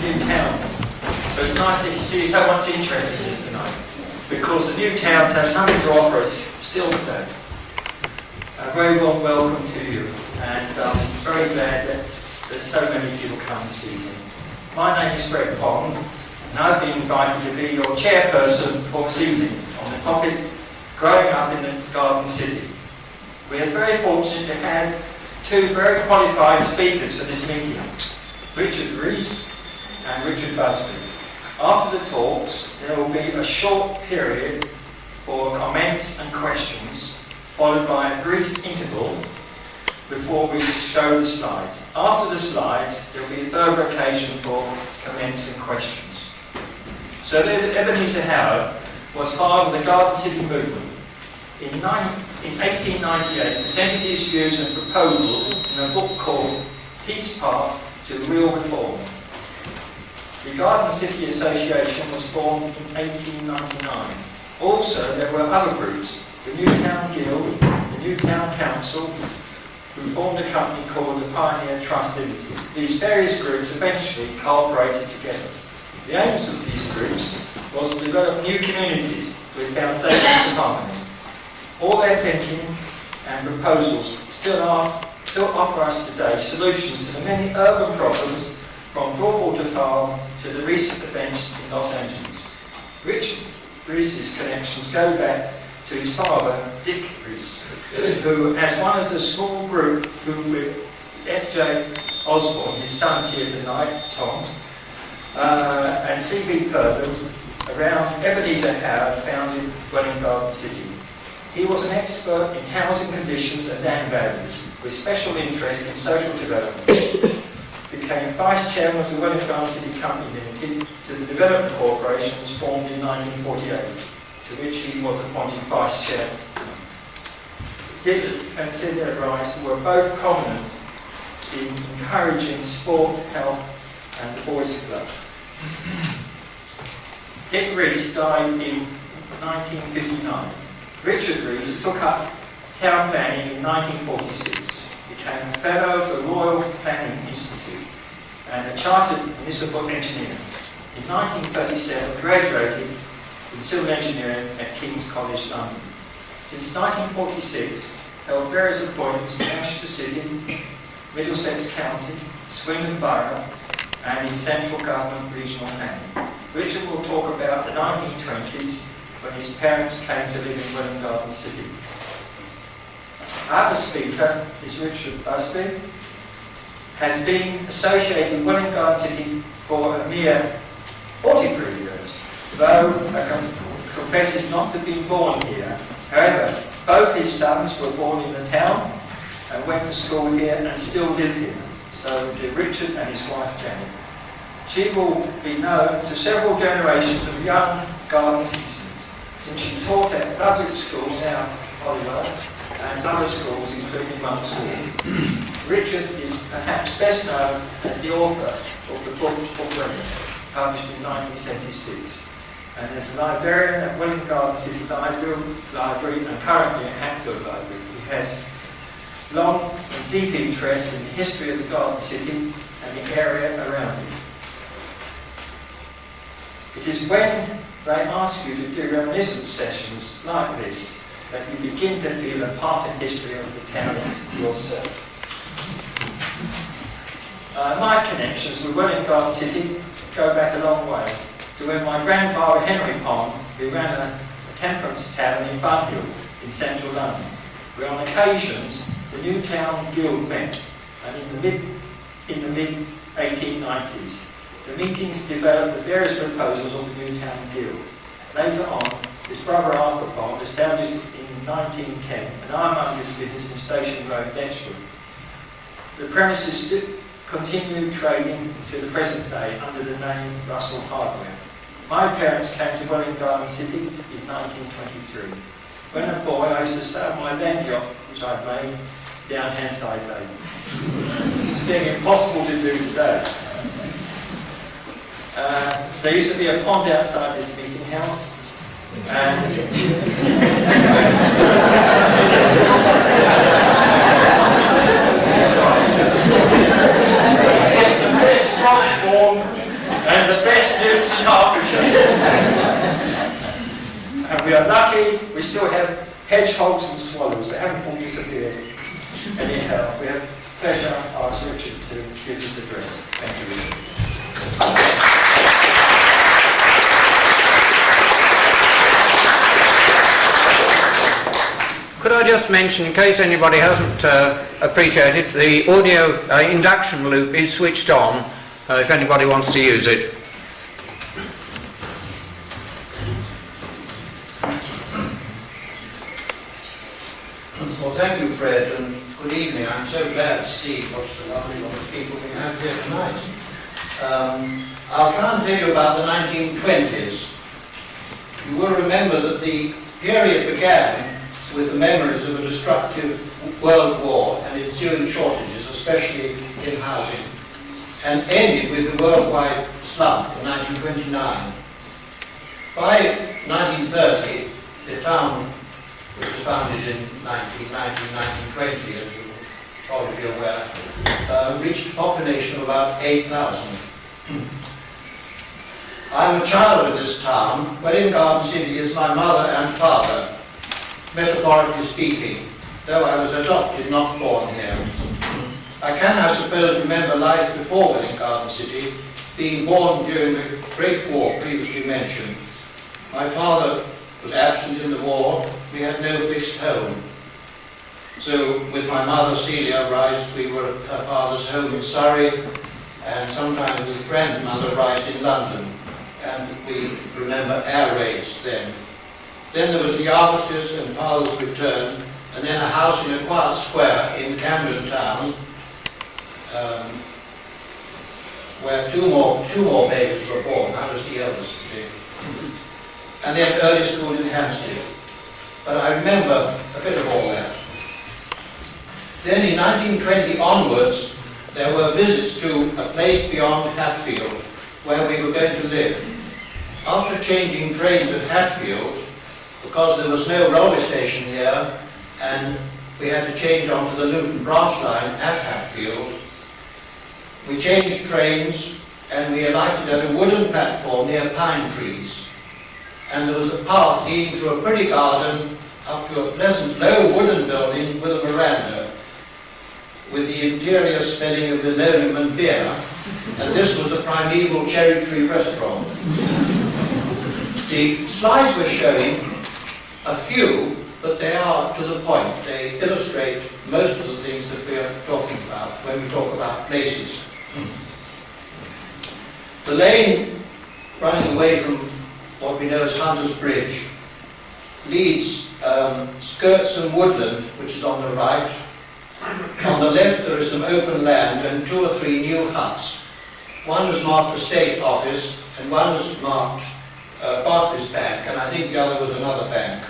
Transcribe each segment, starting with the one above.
new towns. So it's nice to see so much interest in this tonight, because the new towns have something to offer us still today. A very warm welcome to you, and I'm very glad that there's so many people come this evening. My name is Fred Pond, and I've been invited to be your chairperson for this evening on the topic Growing Up in the Garden City. We are very fortunate to have two very qualified speakers for this meeting, Richard Reiss and Richard Busby. After the talks, there will be a short period for comments and questions, followed by a brief interval before we show the slides. After the slides, there will be a further occasion for comments and questions. So Ebenezer Howard was father of the Garden City movement. In 1898, presented his views and proposals in a book called Peace Path to Real Reform. The Garden City Association was formed in 1899. Also, there were other groups, the Newtown Guild, the Newtown Council, who formed a company called the Pioneer Trust Limited. These various groups eventually cooperated together. The aims of these groups was to develop new communities with foundations of harmony. All their thinking and proposals still offer us today solutions to the many urban problems, from Broadwater Farm to the recent events in Los Angeles. Richard Reiss's connections go back to his father, Dick Reiss, who, as one of the small group who with F.J. Osborne, his sons here tonight, Tom, and C.B. Purdon, around Ebenezer Howard, founded Welwyn Garden City. He was an expert in housing conditions and land values, with special interest in social development. Became vice chairman of the Welwyn Garden City Company Limited to the Development Corporation was formed in 1948, to which he was appointed vice chairman. Dick and Richard Reiss were both prominent in encouraging sport, health and the Boys Club. Dick Reiss died in 1959. Richard Reiss took up town planning in 1946, became a fellow of the Royal Planning Institute and a chartered municipal engineer. In 1937, graduated in civil engineering at King's College, London. Since 1946, held various appointments in Manchester City, Middlesex County, Swindon Borough, and in central government regional planning. Richard will talk about the 1920s, when his parents came to live in Welwyn Garden City. Our other speaker is Richard Busby, has been associated with Welwyn Garden City for a mere 43 years, though confesses not to have been born here. However, both his sons were born in the town and went to school here and still live here. So do Richard and his wife Janet. She will be known to several generations of young garden citizens, since she taught at public schools now Hollywood and other schools including Monk's Hall. Richard is perhaps best known as the author of the book Welwyn, published in 1976, and as a librarian at Welwyn Garden City Library and currently at Hatfield Library. He has long and deep interest in the history of the Garden City and the area around it. It is when they ask you to do reminiscence sessions like this that you begin to feel a part of the history of the town yourself. My connections with Welwyn Garden City go back a long way, to when my grandfather Henry Pond, who ran a temperance tavern in Bunhill in central London, where on occasions the Newtown Guild met, and in the mid 1890s. The meetings developed the various proposals of the Newtown Guild. Later on, his brother Arthur Pond established in 1910 an ironmonger's business in Station Road, Letchworth. The premises continued trading to the present day under the name Russell Hardware. My parents came to Welwyn Garden City in 1923. When a boy, I used to sail my land yacht, which I'd made, down Hanside Bay. Thing impossible to do today. There used to be a pond outside this meeting house, and the best frogs born we are lucky we still have hedgehogs and swallows. They haven't all disappeared. Anyhow, we have pleasure to ask Richard to give his address. Thank you, Richard. Could I just mention, in case anybody hasn't appreciated, the audio induction loop is switched on if anybody wants to use it. Well, thank you, Fred, and good evening. I'm so glad to see what a lovely lot of people we have here tonight. I'll try and tell you about the 1920s. You will remember that the period began with the memories of a destructive world war and ensuing shortages, especially in housing, and ended with the worldwide slump in 1929. By 1930, the town, which was founded in 1920, as you will probably be aware, reached a population of about 8,000. I'm a child of this town. Welwyn Garden City is my mother and father, metaphorically speaking, though I was adopted, not born here. I can, I suppose, remember life before Welwyn Garden City, being born during the Great War previously mentioned. My father was absent in the war. We had no fixed home. So with my mother, Celia Reiss, we were at her father's home in Surrey, and sometimes with grandmother Reiss in London. And we remember air raids then. Then there was the Armistice and father's return, and then a house in a quiet square in Camden Town, where two more babies were born. I was the eldest, you see. And then early school in Hampstead. But I remember a bit of all that. Then in 1920 onwards, there were visits to a place beyond Hatfield, where we were going to live. After changing trains at Hatfield, because there was no railway station here, and we had to change onto the Luton branch line at Hatfield, we changed trains and we alighted at a wooden platform near pine trees. And there was a path leading through a pretty garden up to a pleasant low wooden building with a veranda, with the interior smelling of linoleum and beer, and this was a primeval cherry tree restaurant. The slides were showing a few, but they are to the point. They illustrate most of the things that we are talking about when we talk about places. The lane running away from what we know as Hunter's Bridge leads, skirts some woodland, which is on the right. On the left there is some open land and 2 or 3 new huts. One was marked the State Office and one was marked Barclays Bank, and I think the other was another bank.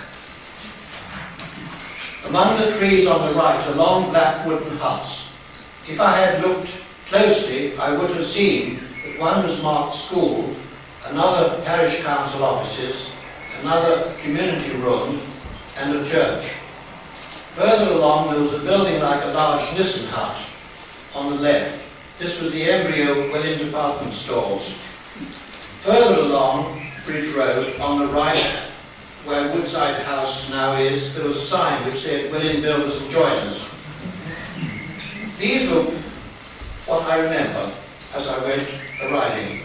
Among the trees on the right are long black wooden huts. If I had looked closely, I would have seen that one was marked school, another parish council offices, another community room, and a church. Further along there was a building like a large Nissen hut on the left. This was the embryo Welwyn department stores. Further along Bridge Road, on the right, where Woodside House now is, there was a sign which said Welwyn Builders and Joiners. These were what I remember as I went arriving.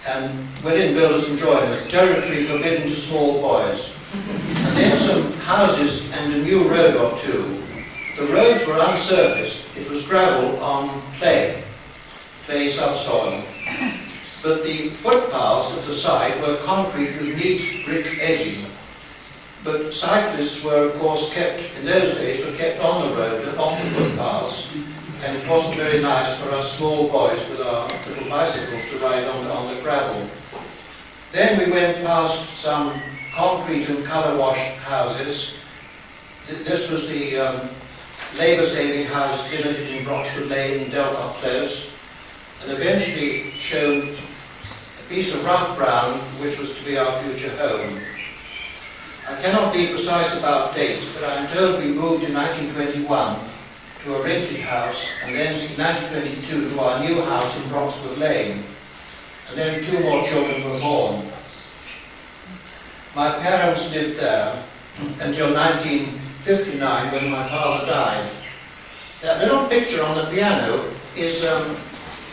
And Welwyn Builders and Joiners, territory forbidden to small boys. And then some houses and a new road or two. The roads were unsurfaced. It was gravel on clay subsoil. But the footpaths at the side were concrete with neat brick edging. But cyclists were, of course, kept, in those days, were kept on the road and off the footpaths. And it wasn't very nice for us small boys with our little bicycles to ride on the gravel. Then we went past some concrete and colour-washed houses. This was the labour-saving houses limited in Broxwood Lane and Delcott Close, and eventually showed a piece of rough brown which was to be our future home. I cannot be precise about dates, but I am told we moved in 1921 to a rented house, and then in 1922 to our new house in Broxwood Lane. and then 2 more children were born. My parents lived there until 1959 when my father died. That little picture on the piano is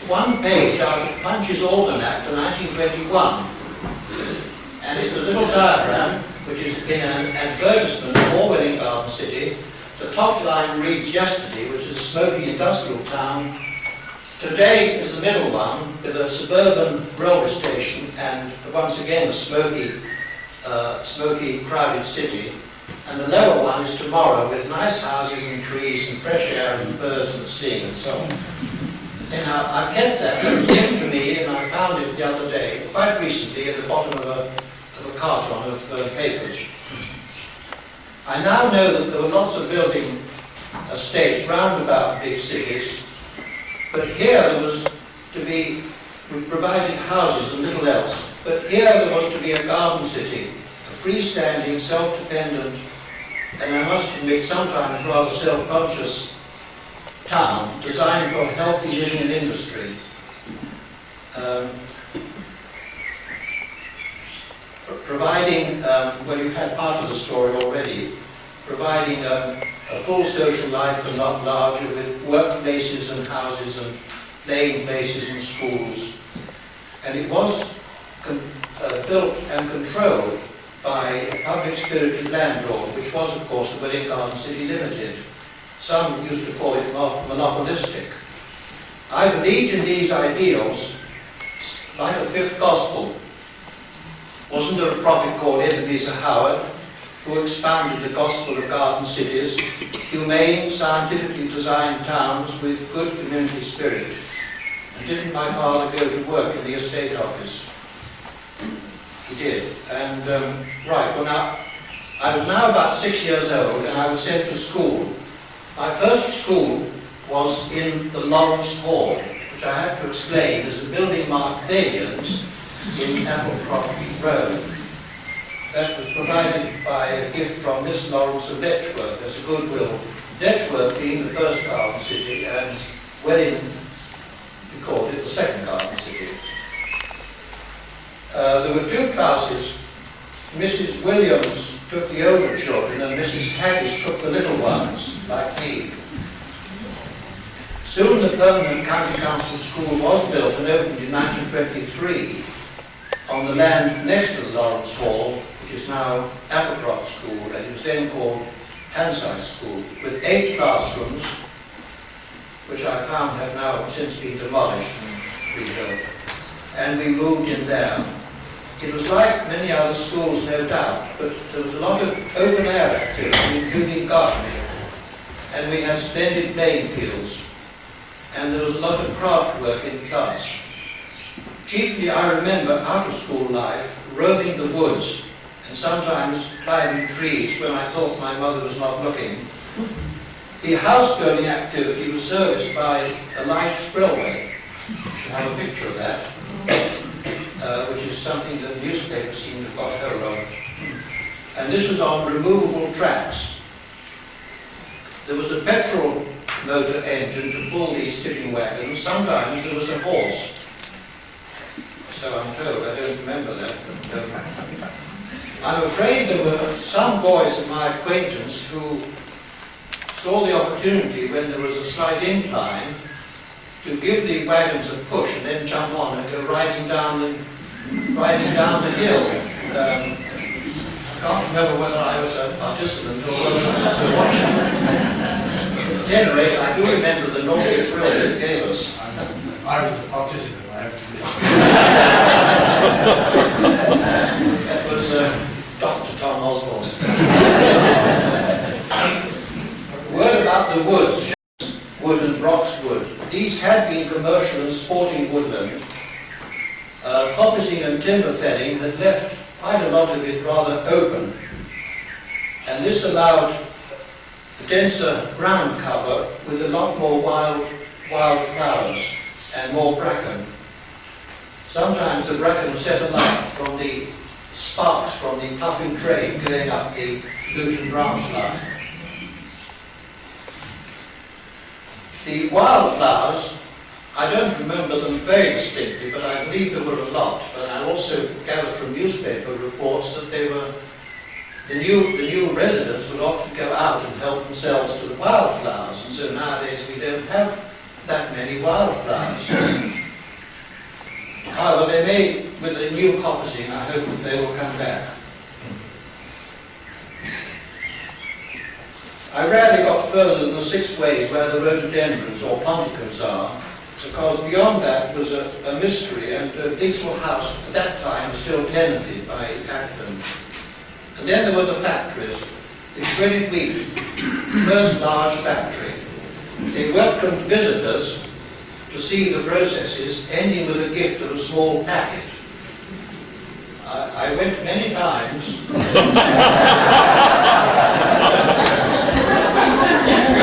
one page out of Punch's Almanac for 1921. And it's a little diagram which is in an advertisement for Welwyn Garden City. The top line reads yesterday, which is a smoky industrial town. Today is the middle one with a suburban railway station and once again a smoky, crowded city. And the lower one is tomorrow with nice houses and trees and fresh air and birds that sing and so on. And I've kept that. It was given to me and I found it the other day, quite recently, at the bottom of a carton of papers. I now know that there were lots of building estates round about big cities, but here there was to be, we provided houses and little else, but here there was to be a garden city, a freestanding, self-dependent, and I must admit sometimes rather self-conscious town designed for healthy living and industry. Providing, well, you've had part of the story already, providing a full social life but not larger, with workplaces and houses and playing places and schools. And it was built and controlled by a public-spirited landlord, which was, of course, the Welwyn Garden City Limited. Some used to call it monopolistic. I believed in these ideals like a fifth gospel. Wasn't there a prophet called Ebenezer Howard who expounded the gospel of garden cities, humane, scientifically designed towns with good community spirit? And didn't my father go to work in the estate office? He did. And, right, well now, I was now about 6 years old and I was sent to school. My first school was in the Lawrence Hall, which I have to explain is a building marked Thalians in Applecroft Road. That was provided by a gift from Miss Lawrence of Letchworth as a goodwill. Letchworth being the first garden city and Welwyn, we called it the second garden city. There were 2 classes. Mrs. Williams took the older children and Mrs. Haggis took the little ones, like me. Soon the permanent county council school was built and opened in 1923 on the land next to the Lawrence Hall, which is now Applecroft School, and it was then called Hanside School, with 8 classrooms, which I found have now since been demolished and rebuilt. And we moved in there. It was like many other schools, no doubt, but there was a lot of open air activity, including gardening, and we had splendid playing fields, and there was a lot of craft work in class. Chiefly, I remember out-of-school life, roaming the woods, and sometimes climbing trees when I thought my mother was not looking. The house-building activity was serviced by a light railway. I have a picture of that, which is something that newspapers seem to have got hold of. And this was on removable tracks. There was a petrol motor engine to pull these tipping wagons. Sometimes there was a horse. So I'm told, I don't remember that, but I'm afraid there were some boys of my acquaintance who saw the opportunity when there was a slight incline to give the wagons a push and then jump on and go riding down the hill. I can't remember whether I was a participant or whether I was a watcher. At any rate, I do remember the naughty thrill it gave us. I was a participant, I have to admit. That was Dr. Tom Osborne. A word about the woods, wood and Broxwood. These had been commercial and sporting woodland. Coppicing and timber felling had left quite a lot of it rather open, and this allowed a denser ground cover with a lot more wild flowers and more bracken. Sometimes the bracken was set alight from the sparks from the puffing train going up the Luton branch line. The wildflowers, I I don't remember them very distinctly, but I believe there were a lot. But I also gathered from newspaper reports that they were the new residents would often go out and help themselves to the wildflowers, and so nowadays we don't have that many wildflowers. However, they may, with the new coppicing, I hope that they will come back. I rarely got further than the 6 ways where the rhododendrons or ponticums are, because beyond that was a mystery, and Digswell House at that time was still tenanted by occupants. And then there were the factories, the shredded wheat, first large factory. They welcomed visitors to see the processes, ending with a gift of a small packet. I went many times. When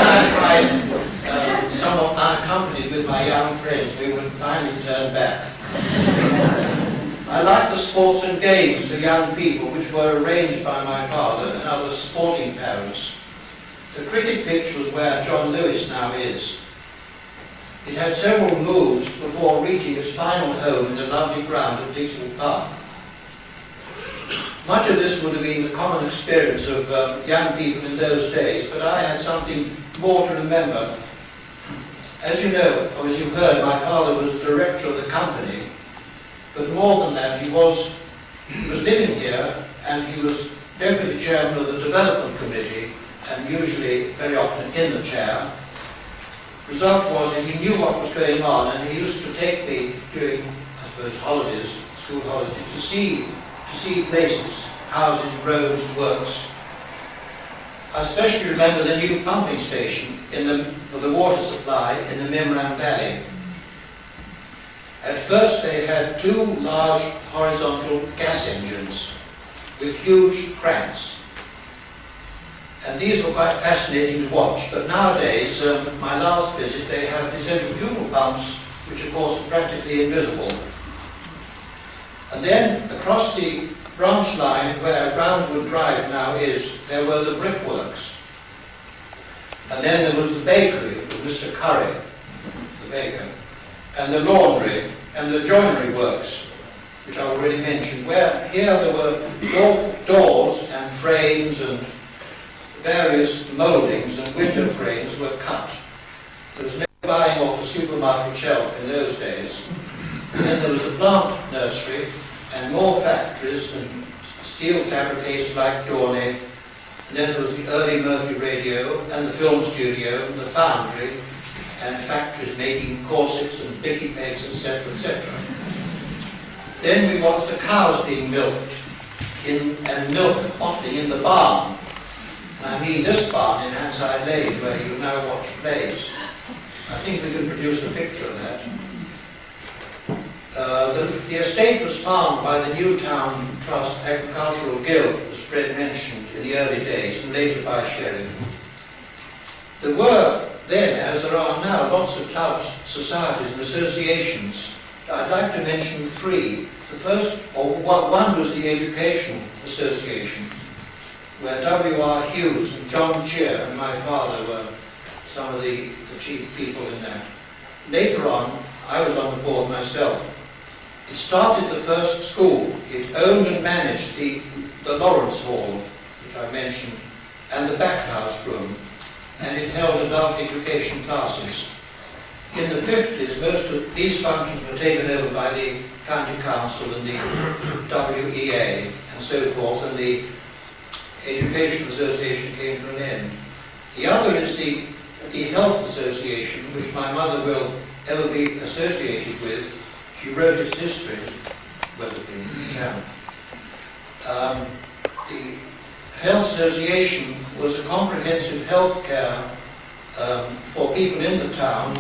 I tried, somewhat unaccompanied with my young friends, we would finally turn back. I liked the sports and games for young people, which were arranged by my father and other sporting parents. The cricket pitch was where John Lewis now is. It had several moves before reaching its final home in the lovely ground at Digswell Park. Much of this would have been the common experience of young people in those days, but I had something more to remember. As you know, or as you heard, my father was the director of the company, but more than that, he was living here, and he was deputy chairman of the development committee, and usually very often in the chair. Result was that he knew what was going on, and he used to take me during, I suppose, holidays, school holidays, to see places, houses, roads, works. I especially remember the new pumping station for the water supply in the Mimran Valley. At first they had 2 large horizontal gas engines with huge cranks. And these were quite fascinating to watch. But nowadays, my last visit, they have the centrifugal pumps, which of course are practically invisible. And then across the branch line where Roundwood Drive now is, there were the brickworks. And then there was the bakery with Mr. Curry, the baker, and the laundry and the joinery works, which I already mentioned, where here there were doors and frames and various mouldings and window frames were cut. There was no buying off a supermarket shelf in those days. And then there was a plant nursery and more factories and steel fabricators like Dorney. And then there was the early Murphy radio and the film studio and the foundry and factories making corsets and bicky pegs, etc., etc. Then we watched the cows being milked and milk bottling in the barn. And I mean this barn in Hanside Lane, where you now watch plays. I think we can produce a picture of that. The estate was farmed by the Newtown Trust Agricultural Guild, as Fred mentioned, in the early days, and later by Sheriff. There were then, as there are now, lots of clubs, societies and associations. I'd like to mention 3. The first, or one was the Education Association, where W.R. Hughes and John Cheer and my father were some of the chief people in that. Later on, I was on the board myself. It started the first school. It owned and managed the Lawrence Hall, which I mentioned, and the back house room, and it held adult education classes. In the 50s, most of these functions were taken over by the County Council and the WEA and so forth, and the Education Association came to an end. The other is the Health Association, which my mother will ever be associated with. She wrote its history, Weatherby, chairman. The Health Association was a comprehensive health care for people in the town,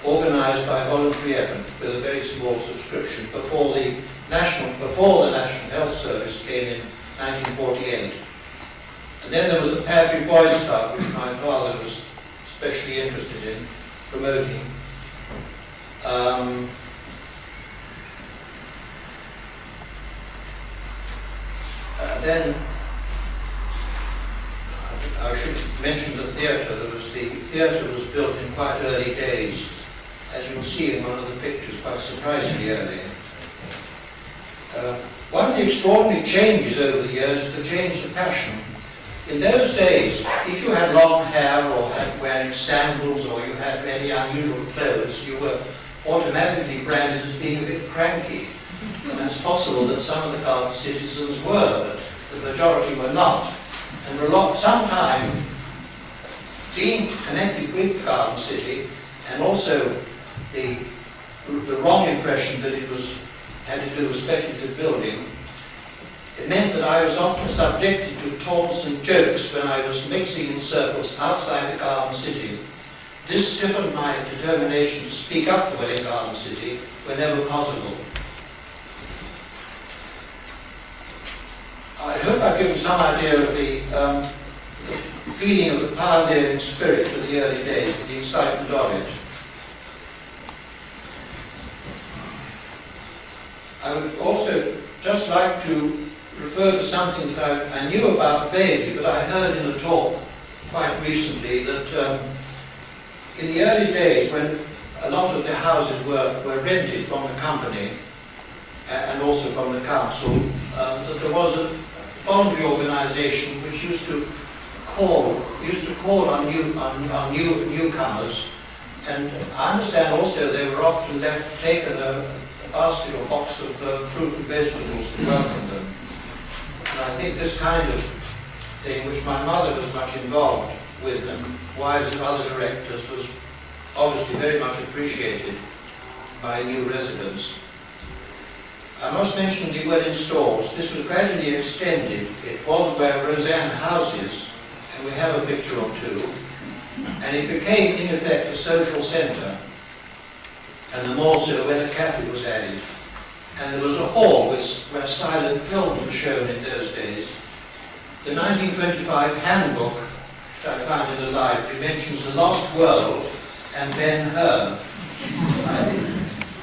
organised by voluntary effort with a very small subscription before the National Health Service came in 1948. And then there was the Padre Boys Club, which my father was especially interested in promoting. Then I should mention the theatre. The theatre was built in quite early days, as you'll see in one of the pictures, quite surprisingly early. One of the extraordinary changes over the years is the change to fashion. In those days, if you had long hair or had wearing sandals or you had any unusual clothes, you were automatically branded as being a bit cranky. And it's possible that some of the Garden citizens were, but the majority were not. And for some time, being connected with the Garden City, and also the wrong impression that it had to do with speculative building, it meant that I was often subjected to taunts and jokes when I was mixing in circles outside the Garden City. This stiffened my determination to speak up for Welwyn Garden City whenever possible. I hope I've given some idea of the feeling of the pioneering spirit of the early days, the excitement of it. I would also just like to refer to something that I knew about vaguely, but I heard in a talk quite recently that in the early days, when a lot of the houses were rented from the company and also from the council, that there was a voluntary organisation which used to call on newcomers, and I understand also they were often taken a basket or box of fruit and vegetables to welcome them. And I think this kind of thing, which my mother was much involved with, and wives of other directors, was obviously very much appreciated by new residents. I must mention the Welwyn stores. This was gradually extended. It was where Roseanne House is, and we have a picture or two, and it became in effect a social centre, and the more so when a cafe was added. And there was a hall where silent films were shown in those days. The 1925 handbook, which I found in the library, mentions The Lost World and Ben-Hur.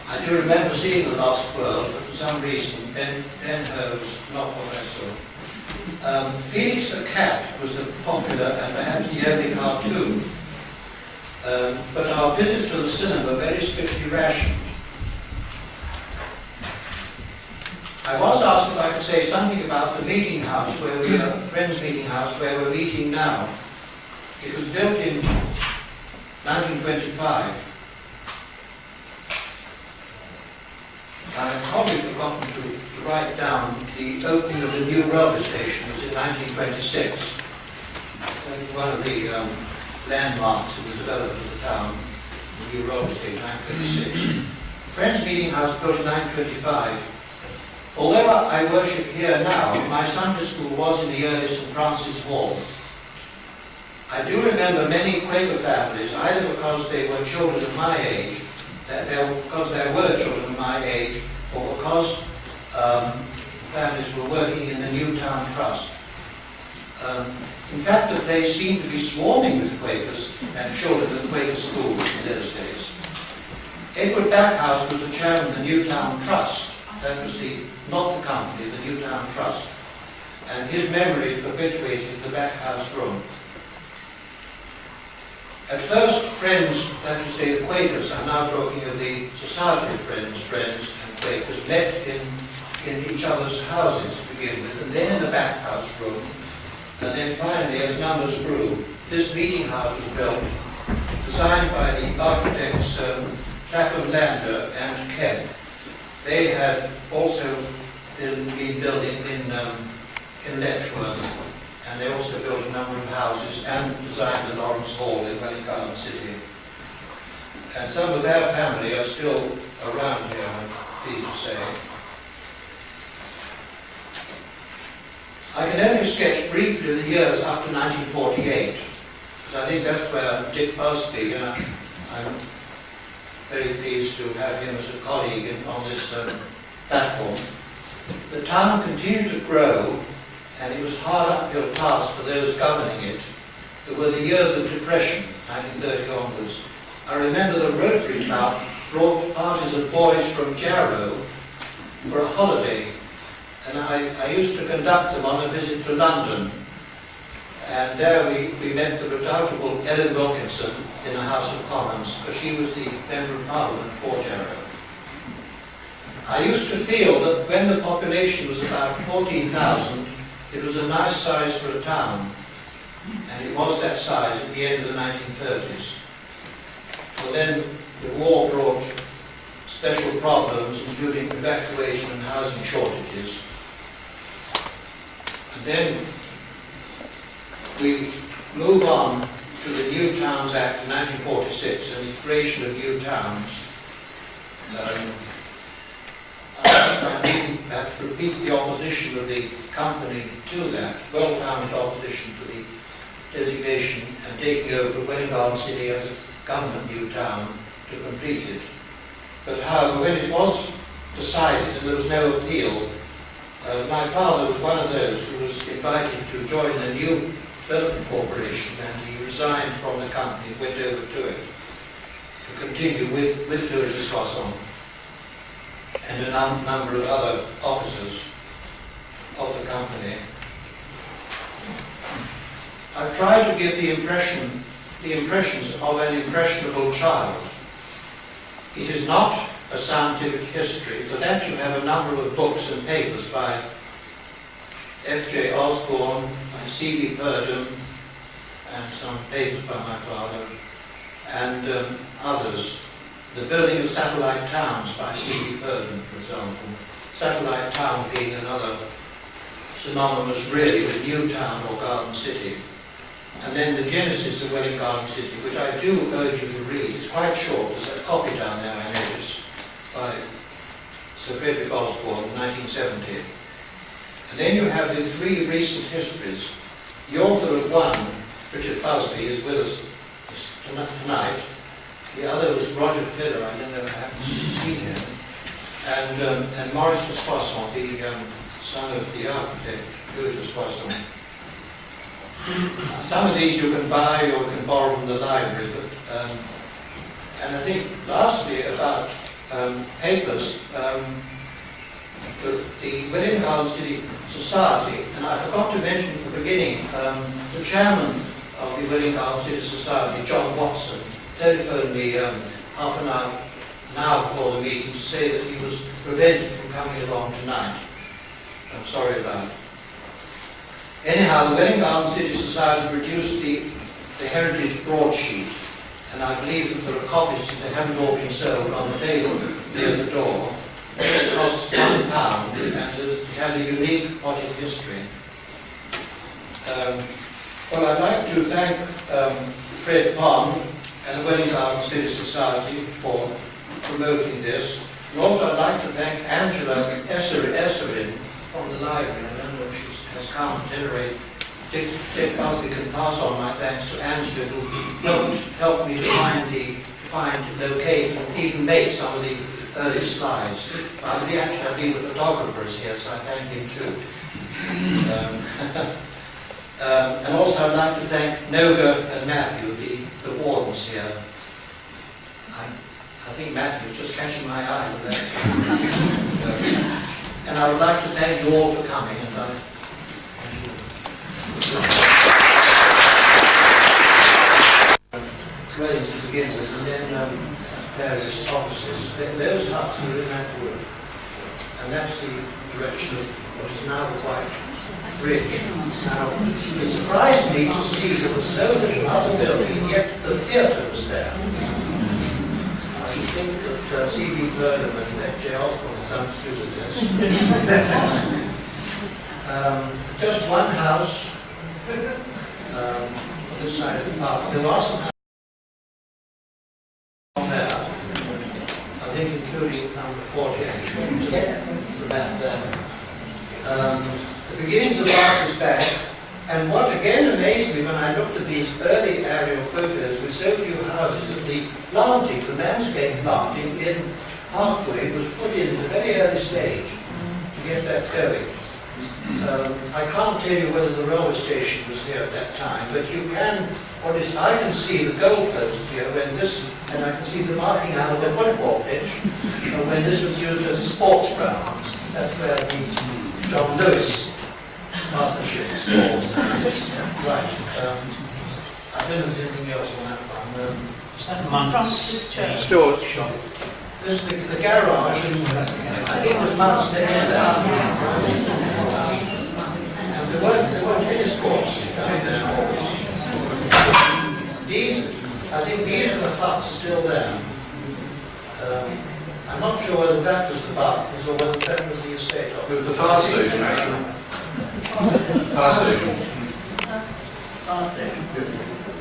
I do remember seeing The Lost World, but for some reason Ben-Hur was not what I saw. Felix the Cat was the popular and perhaps the only cartoon, but our visits to the cinema were very strictly rationed. I was asked if I could say something about the meeting house where we are, Friends Meeting House, where we're meeting now. It was built in 1925. I've probably forgotten to write down the opening of the new railway station was in 1926. That was one of the landmarks in the development of the town, the new railway station, 1926. Friends Meeting House built in 1925. Although I worship here now, my Sunday school was in the early St. Francis Hall. I do remember many Quaker families, either because they were children of my age, because there were children of my age, or because families were working in the Newtown Trust. In fact, the place seemed to be swarming with Quakers and children of Quaker schools in those days. Edward Backhouse was the chairman of the Newtown Trust. That was not the company, the Newtown Trust. And his memory is perpetuated in the Backhouse room. At first, friends, that is to say the Quakers, I'm now talking of the Society of Friends and Quakers, met in each other's houses to begin with, and then in the Backhouse room, and then finally, as numbers grew, this meeting house was built, designed by the architects Clapham Lander and Kemp. They had also been building in Letchworth, and they also built a number of houses and designed the Lawrence Hall in Welwyn Garden City. And some of their family are still around here, I'm pleased to say. I can only sketch briefly the years up to 1948, because I think that's where Dick Busby, and I'm very pleased to have him as a colleague on this platform. The town continued to grow, and it was a hard uphill task for those governing it. There were the years of depression, 1930 onwards. I remember the Rotary Club brought parties of boys from Jarrow for a holiday, and I used to conduct them on a visit to London. And there we met the redoubtable Ellen Wilkinson in the House of Commons, because she was the Member of Parliament for Jarrow. I used to feel that when the population was about 14,000, it was a nice size for a town, and it was that size at the end of the 1930s. But then the war brought special problems, including evacuation and housing shortages. And then we move on to the New Towns Act of 1946 and the creation of new towns. I need perhaps repeat the opposition of the company to that, well-founded opposition to the designation and taking over Welwyn Garden City as a government new town to complete it. But however, when it was decided and there was no appeal, my father was one of those who was invited to join the new development corporation, and he resigned from the company and went over to it to continue with Louis Soissons and a number of other officers of the company. I've tried to give the impressions of an impressionable child. It is not a scientific history. For that you have a number of books and papers by F.J. Osborne, by C.B. Purdon, and some papers by my father, and others. The Building of Satellite Towns by C.B. Purdon, for example. Satellite town being another synonymous really with New Town or Garden City. And then the genesis of Welwyn Garden City, which I do urge you to read. It's quite short. There's a copy down there, I noticed, by Sir Frederick Osborne in 1970. And then you have the three recent histories. The author of one, Richard Busby, is with us tonight. The other was Roger Filler, I don't know if I haven't seen him. And Maurice de Soissons, the son of the architect, Louis de Soissons. Some of these you can buy or you can borrow from the library, but, and I think lastly about papers, the Welwyn Garden City Society, and I forgot to mention at the beginning, the chairman of the Welwyn Garden City Society, John Watson, telephoned me half an hour before the meeting to say that he was prevented from coming along tonight. I'm sorry about it. Anyhow, the Welwyn Garden City Society produced the Heritage Broadsheet, and I believe that there are copies, if they haven't all been sold, on the table near the door. It costs £1, and it has a unique potted history. Well, I'd like to thank Fred Pond and the Welwyn Garden City Society for promoting this. And also I'd like to thank Angela Esserin from the library. I don't know if she has come to generate. Dick Busby can pass on my thanks to Angela, who helped me to locate and even make some of the early slides. I believe the photographer is here, so I thank him too. And also I'd like to thank Noga and Matthew, the wardens here. I think Matthew is just catching my eye with that. And I would like to thank you all for coming. And dwellings to begin with, and then various offices. Those huts are in that wood, and that's the direction of what is now the White Bridge. Now, it surprised me to see there was so little other building, yet the theatre was there. I should think that C.B. Purdon and F.J. Osborne had something to do with this. Just one house on this side of the park. There was some on there, I think including number 40 actually, just from that there. The beginnings of art is back, and what again amazed me when I looked at these early aerial photos with so few houses, that the planting, the landscape planting in Parkway was put in at a very early stage to get that going. I can't tell you whether the railway station was here at that time, but you can, I can see the goalpost here when this, and I can see the marking out of the football pitch when this was used as a sports ground. That's where the John Lewis partnership stores. Right. I don't know if there's anything else on that one. Is that Munt's Stores. shop? There's the garage, and I think it was Munt's there. And there weren't tennis courts down there. I think these are the huts are still there. I'm not sure whether that was the Barclays or whether that was the estate It office. was the fire station, actually. Fire station.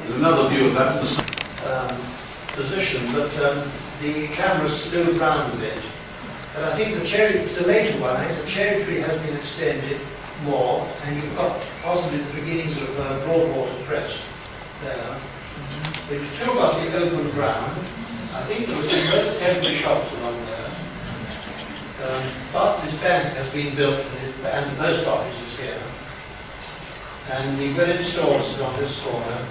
There's another view of that. Position, but the camera slewed round a bit. And I think it's the later one, I think the cherry tree has been extended more, and you've got possibly the beginnings of Broadwater Press there. But you've still got the open ground. I think there was some other temporary shops along there. Barclays Bank has been built, and the post office is here. And the village stores is on this corner.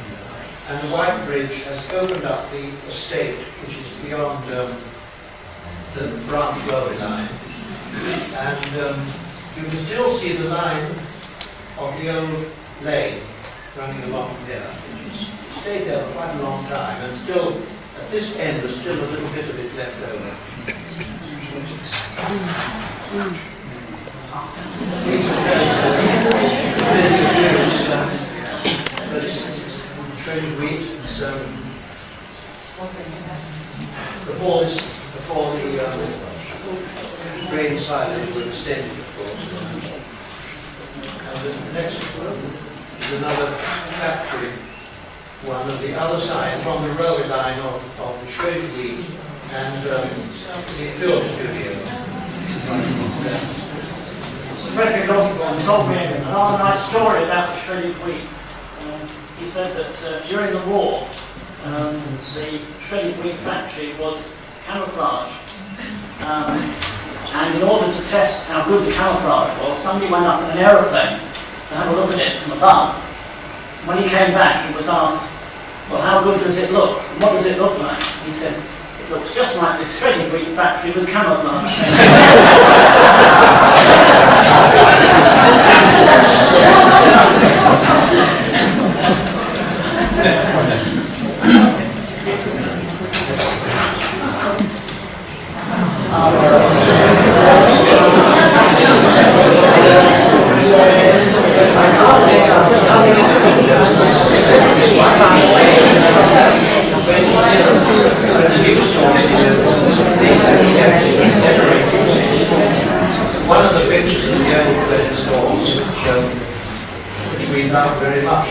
And the White Bridge has opened up the estate, which is beyond the branch railway line. And you can still see the line of the old lane running along here, which has stayed there for quite a long time, and still, at this end, there's still a little bit of it left over. Trade wheat, before the grain silos were extended, of course. And the next one is another factory, one on the other side from the railway line of the trade wheat and the film studio. Frederick Osborne told me a rather nice story about the shredded wheat. He said that during the war, the shredded wheat factory was camouflaged. And in order to test how good the camouflage was, somebody went up in an aeroplane to have a look at it from above. When he came back, he was asked, well, how good does it look? And what does it look like? He said, it looks just like the shredded wheat factory with camouflage. One of the pictures of the old village stores, which we love very much.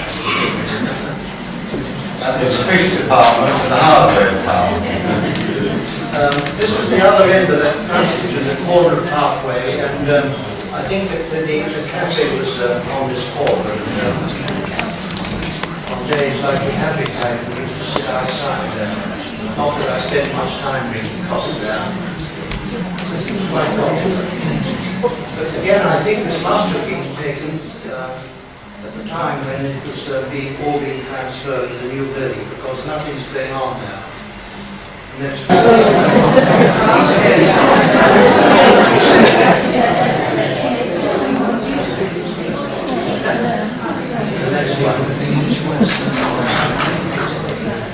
There's the fish department and the hardware department. This was the other end of that frontage in the corner of Parkway, and I think that the cafe was on this corner. And, on days like the happy time, we used to sit outside there. Not that I spent much time drinking coffee there. This is quite popular. But again, I think this must have been taken at the time when it was all being transferred to the new building, because nothing's going on now. Next one. The next one.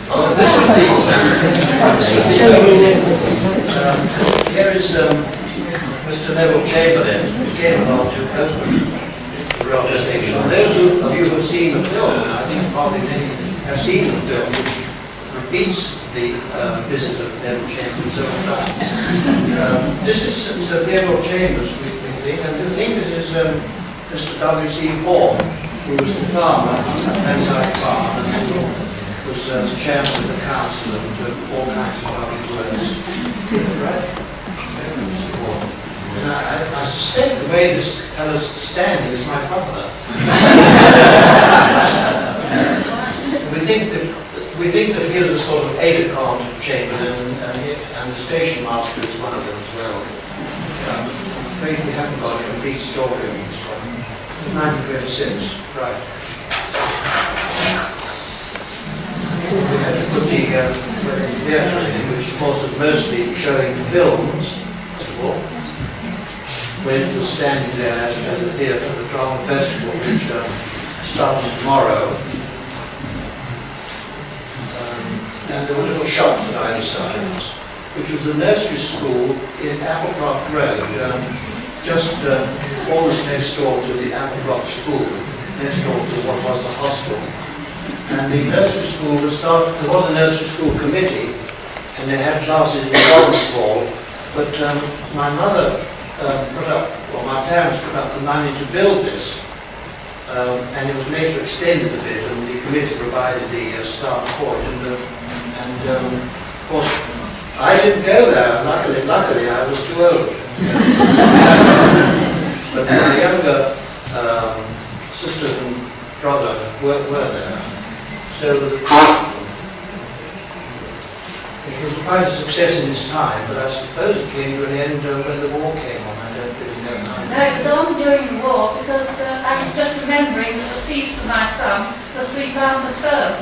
Oh, this was here is Mr. Neville Chamberlain, who came along to open the railway station. Those of you who have seen the film, and I think probably many have seen the film, which repeats the visit of Neville Chamberlain several times. This is Sir Neville Chambers, we think, and we think this is Mr. W.C. Hall, who was the farmer at Penside Farm, and was chairman of the council and all kinds of public works. Right? And I suspect the way this fellow's standing is my father. we think that he was a sort of aide-de-camp to Chamberlain, and the station master is one of them as well. Maybe we haven't got a complete story on this one. 1926, right. We had to put the theatre in, which of course was mostly showing films. when it was standing there as a theatre for the drama festival, which starting tomorrow. And there were little shops at either side, which was the nursery school in Applecroft Road, just almost next door to the Applecroft School, next door to what was the hospital. And the nursery school was started, there was a nursery school committee, and they had classes in the Lawrence Hall, but my mother put up, well, my parents put up the money to build this, and it was later extended a bit, and the committee provided the staff for it, and of course, I didn't go there. Luckily, I was too old. But my younger sisters and brother were there. So it was quite a success in its time, but I suppose it came to an end when the war came on. I don't really know how. No, it was on during the war because I was just remembering that the fees for my son were £3 a term.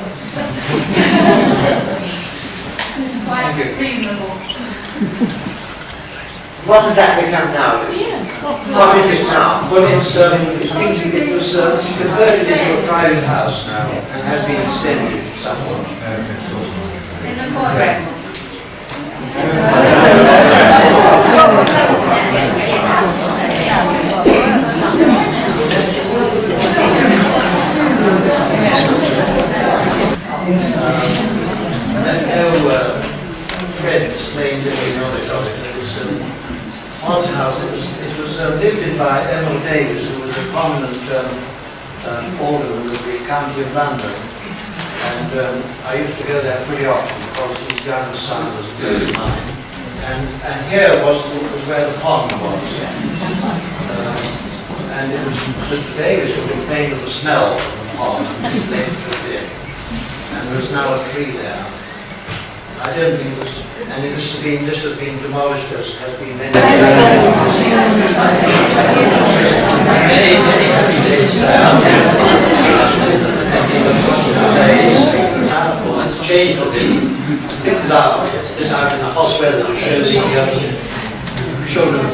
It's quite reasonable. What does that become now? Yes, What is it now? Well, it was converted into a private house now and has been extended somewhat. Is it correct? Fred explained every knowledge of it. It was one house. It was lived in by Emil Davis, who was a prominent alderman of the County of London. And I used to go there pretty often because his younger son was a good of mine. And here was where the pond was. And it was Mr. Davis who complained of the smell of the pond and he blamed it for it. And there was now a tree there. I don't think it was, and this has been demolished as has been many happy days there. It's changed a bit. I picked it up, this out in the hot weather to show the children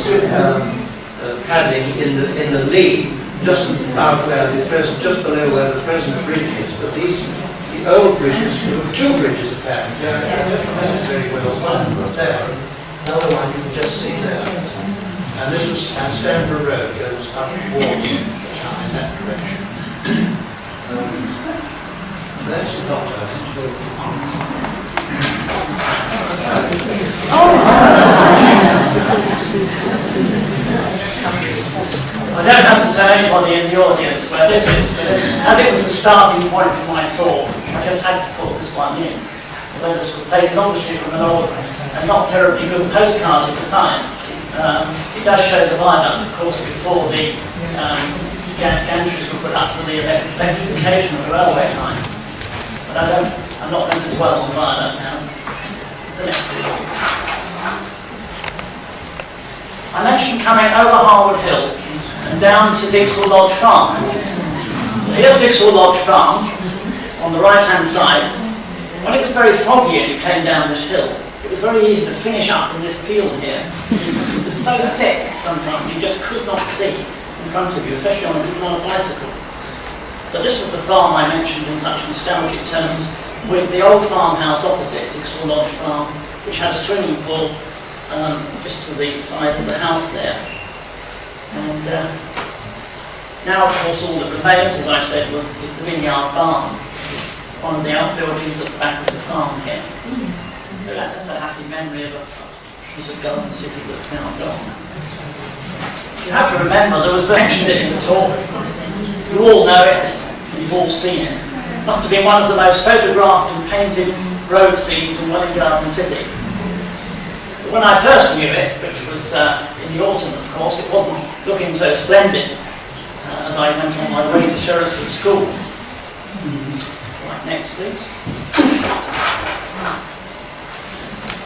paddling in the lee, just about where the present, just below where the present bridge is. But the old bridges, there were two bridges apparently. I don't remember very well. One was there, another one you can just see there. And this was Stanford Road, goes up towards in that direction. That's the doctor. I don't have to tell anybody in the audience where this is, but as it was the starting point for my talk, I just had to put this one in. Although this was taken obviously from an old and not terribly good postcard at the time. It does show the viaduct, of course, before the gantries were put up for the electrification of the railway line. But I'm not going to dwell on the viaduct now. The next picture. I mentioned coming over Harwood Hill and down to Dixwell Lodge Farm. So here's Dixwell Lodge Farm on the right-hand side. When it was very foggy and you came down this hill, it was very easy to finish up in this field here. It was so thick sometimes you just could not see in front of you, especially on a bicycle. But this was the farm I mentioned in such nostalgic terms, with the old farmhouse opposite, Dixwell Lodge Farm, which had a swimming pool just to the side of the house there. And now, of course, all that remains, as I said, is the vineyard barn, one of the outbuildings at the back of the farm here. So that's just a happy memory of a piece of Garden City that's now gone. You have to remember, there was mentioned it in the talk. You all know it, you've all seen it. It must have been one of the most photographed and painted road scenes in Welwyn Garden City. But when I first knew it, which was in the autumn of course, it wasn't looking so splendid as I went on my way to Sherrisford School. Right, next please.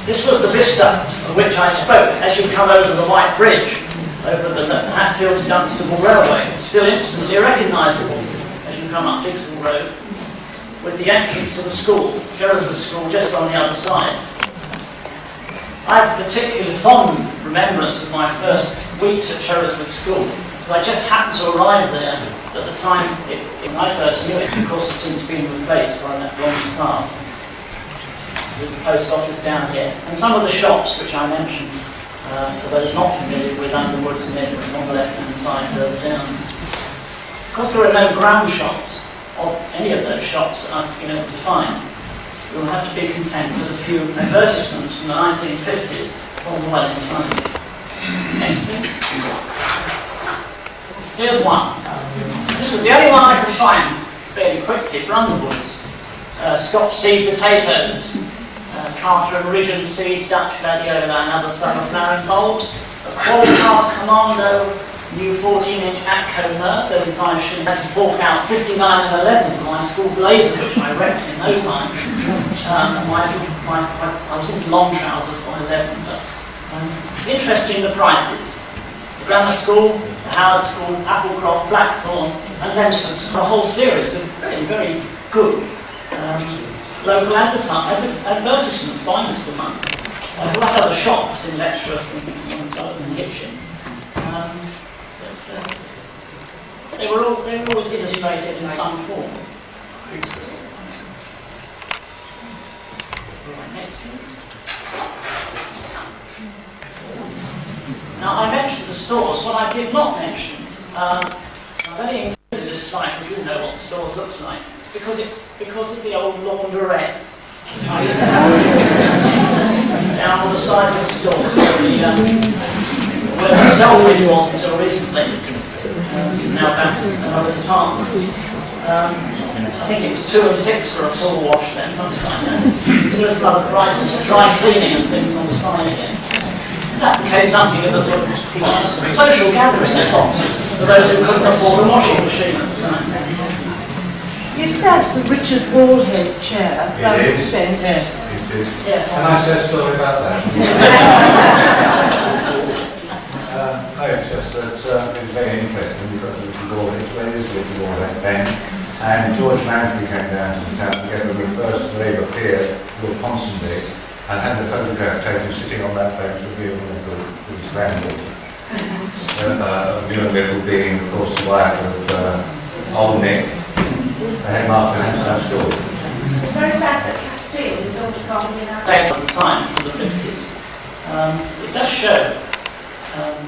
This was the vista of which I spoke as you come over the White Bridge, over the Hatfield to Dunstable Railway. It's still instantly recognisable as you come up Dixon Road, with the entrance to the school, Sherrisford School, just on the other side. I have a particularly fond remembrance of my first weeks at Sherriswood School. But I just happened to arrive there at the time when I first knew it. Of course, it's since been replaced by that Bronze Park, with the post office down here. And some of the shops which I mentioned, for those not familiar with Underwoods and Edwards on the left-hand side further down. Of course, there are no ground shots of any of those shops that I've been able to find. You'll have to be content with a few advertisements from the 1950s on the Welwyn Times. Here's one. This was the only one I could find fairly quickly for Underwoods. Scotch seed potatoes, Carter and Ridgeon seeds, Dutch gladiola and other summer flowering bulbs, a quarter-cast Commando, new 14-inch Atco Mirth, 35 shillings. I had to fork out 59 and 11 for my school blazer, which I wrecked in no time. I was into long trousers by 11, but interesting the prices. The Grammar School, the Howard School, Applecroft, Blackthorn and Lemsford, a whole series of very, very good local advertisements by Mr. Monk. Like other shops in Letchworth and Hitchin. They were always illustrated in some form. Next, please. Now, I mentioned the stores. What I did not mention, I've only included this slide because you know what the stores looks like, because of the old laundrette. I used to have down on the side of the stores where the Selfridge was until recently. Now back as another department. I think it was 2 and 6 for a full wash then, something like that. There was other prices for dry cleaning and things on the side again. That became something of a sort of social gathering spot for those who couldn't afford a washing machine. You said the Richard Baldhead chair. It is. Yes. It is. Yes. Can I say a story about that? No, it's just that it's very interesting. We've got Richard Baldhead, Richard Baldhead Ben, and George Lansbury came down to the town together with the first Labour peer, Lord Ponsonby, and had the photograph taken sitting on that bench with him with his granddaughter. Little being, of course, the wife of old Nick, the headmaster of our school. It's very sad that Cat Steele is daughter can't be now. At the time, from the 50s. It does show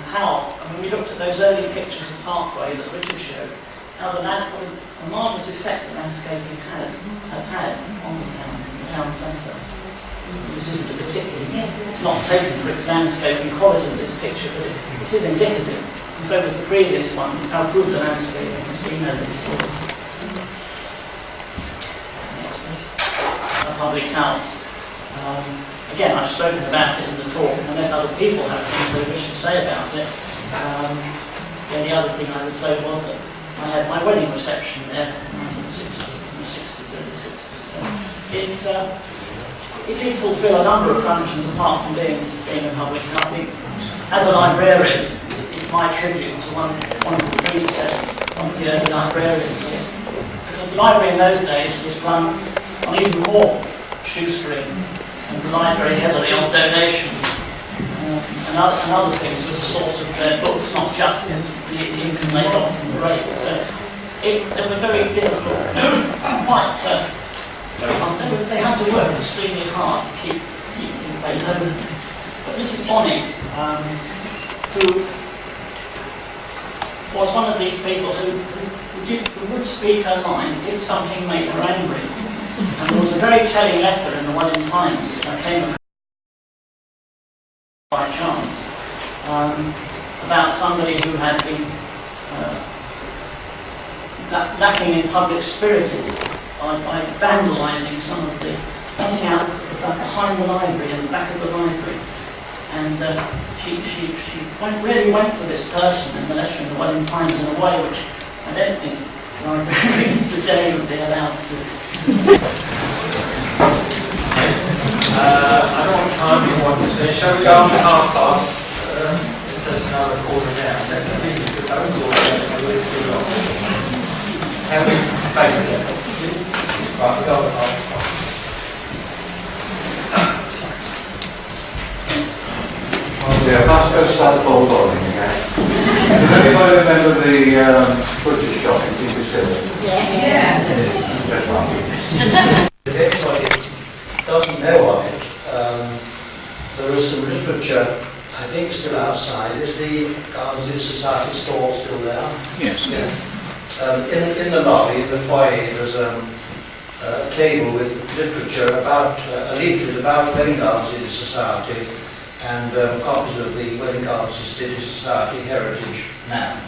how, when we looked at those early pictures of Parkway that Richard showed, how what a marvellous effect the landscaping has had on the town centre. This isn't a particularly, it's not taken for its landscaping qualities, this picture, but it is indicative. And so was the previous one, how good the landscaping has been over the years. Next page. A public house. Again, I've spoken about it in the talk, unless other people have things they wish to say about it. The other thing I would say was that I had my wedding reception there in 1960s, early 60s. So it did fulfil a number of functions apart from being a public house. I think as a librarian, it's my tribute to one of the predecessors, one of the early librarians here. Because the library in those days was run on even more shoestring and relied very heavily on donations and other things as a source of their books, not just the income they got from the rates. So they were very difficult, they had to work extremely hard to keep in place. But Mrs. Bonny, who was one of these people who would speak her mind if something made her angry. And there was a very telling letter in the Welwyn Times which I came across by chance about somebody who had been lacking in public spirit by vandalising something out behind the library and the back of the library. And she really went for this person in the letter in the Welwyn Times in a way which I don't think librarians today would be allowed to. I don't want time to want to finish. Shall we go on the car park? It's just another quarter now. Because I was already a little too long. How many favourite it? Right, we'll go on the car park. Yeah, I must go start the ball rolling again. Anybody remember the butcher shop in People's Hill? Yes. That's one. If anybody doesn't know of it, there is some literature, I think still outside. Is the Garden City Society store still there? Yes. Yeah. In the lobby, in the foyer, there's a table with literature about, a leaflet about Welwyn Garden City Society and copies of the Welwyn Garden City Society Heritage Map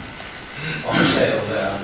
on sale there.